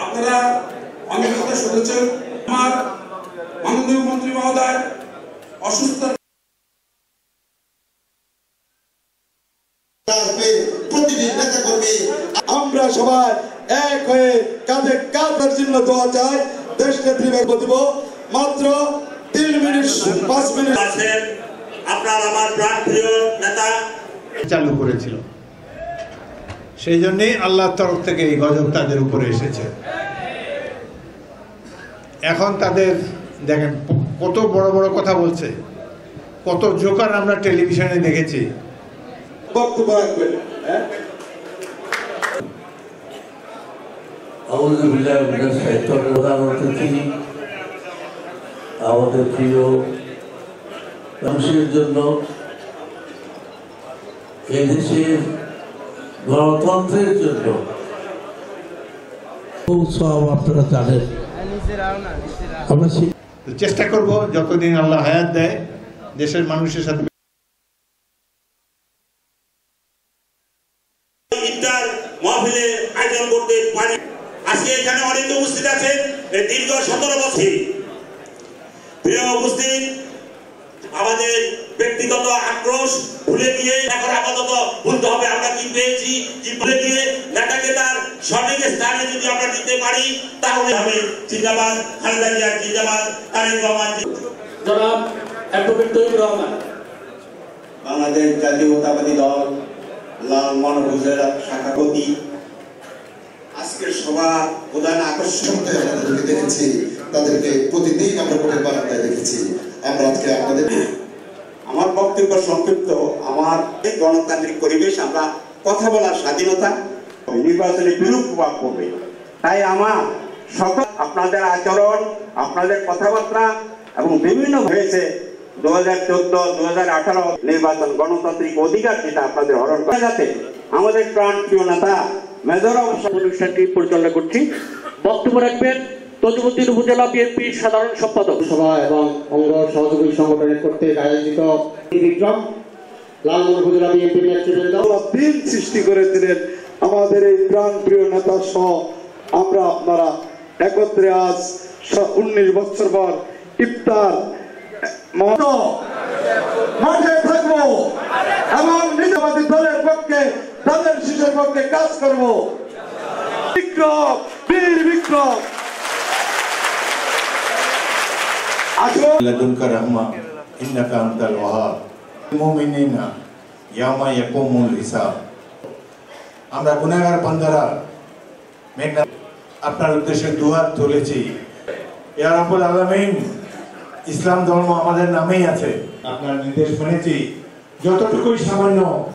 আপনারা অনেক কথা শুনেছেন। আমার মাননীয় মন্ত্রী মহোদয় অসুস্থ প্রতিদিন নেতা কর্মী আমরা সবাই এক হয়ে কাঁধে কাঁধের চিহ্ন দেওয়া চাই। দেশ নেত্রী বক্তব্য মাত্র 3 মিনিট 5 মিনিট আছেন। আপনার আমার প্রাণপ্রিয় নেতা চালু করেছিল, সেই জন্যই আল্লাহর তরফ থেকে এই গজব তাদের উপরে এসেছে। এখন তাদের দেখেন কত বড় বড় কথা বলছে, কত জোকার আমরা টেলিভিশনে দেখেছি। বক্তব্য রাখবেন। আমাদের প্রিয় মানুষের জন্য, এই দেশের গণতন্ত্রের জন্য সব আপনারা জানেন। আমরা চেষ্টা করব যতদিন আল্লাহ হায়াত দেয় দেশের মানুষের সাথে ইফতার মাহফিলের আয়োজন করতে পারি। আজকে এখানে অনেকে উপস্থিত আছেন দীর্ঘ 17 বছর। প্রিয় উপস্থিত, আমাদের ব্যক্তিগত আক্রোশ ভুলে গিয়ে এখন আপাতত বলতে হবে আমরা কি পেয়েছি, কি ভুলে গিয়ে নেতাকে তার সঠিক স্থানে যদি আমরা দিতে পারি তাহলে আমি জিন্দাবাদ খালেদা জিয়া, জিন্দাবাদ তারেক রহমান, জনাব অ্যাডভোকেট তৈয়বুর রহমান। বাংলাদেশ জাতীয়তাবাদী দল লাল মনোভূষের শাখাপতি আজকের সভা প্রধান আকর্ষণ আমাদেরকে দেখেছি, তাদেরকে প্রতিদিন আমরা ভোটের বারান্দায় দেখেছি। আমরা আজকে আপনাদের আমার বক্তব্য সংক্ষিপ্ত। আমার এই গণতান্ত্রিক পরিবেশ, আমরা কথা বলার স্বাধীনতা নির্বাচনে বিরূপ প্রভাব পড়বে। তাই আমার সকল আপনাদের আচরণ, আপনাদের কথাবার্তা এবং বিভিন্ন হয়েছে 2014-2018 নির্বাচন গণতান্ত্রিক অধিকার যেটা আপনাদের হরণ করা, যাতে আমাদের প্রাণ প্রিয় নেতা মেজর অনুষ্ঠানটি পরিচালনা করছি। বক্তব্য রাখবেন তজুমুদ্দিন উপজেলা বিএনপির সাধারণ সম্পাদক সভা এবং অঙ্গ সহযোগী সংগঠনের কর্তৃক আয়োজিত বিক্রম লালমোহন উপজেলা বিএনপির নেতৃবৃন্দ দিন সৃষ্টি করে দিলেন আমাদের এই প্রাণ প্রিয় নেতা সহ আমরা আপনারা একত্রে আজ 19 বছর পর ইফতার মাঠে থাকবো এবং নিজবাদী দলের পক্ষে, তাদের শিশুর পক্ষে কাজ করবো। বিক্রম, বীর বিক্রম। লাদুনকা রাহমা ইন্নাকা আনতাল ওয়াহাব মুমিনিনা ইয়াওমা ইয়াকুমুল হিসাব। আমরা গুনাহগার বান্দারা মেঘনা আপনার উদ্দেশ্যে দুহাত তুলেছি। ইয়া রাব্বুল আলামিন, ইসলাম ধর্ম আমাদের নামেই আছে। আপনার নির্দেশ শুনেছি, যতটুকুই সামান্য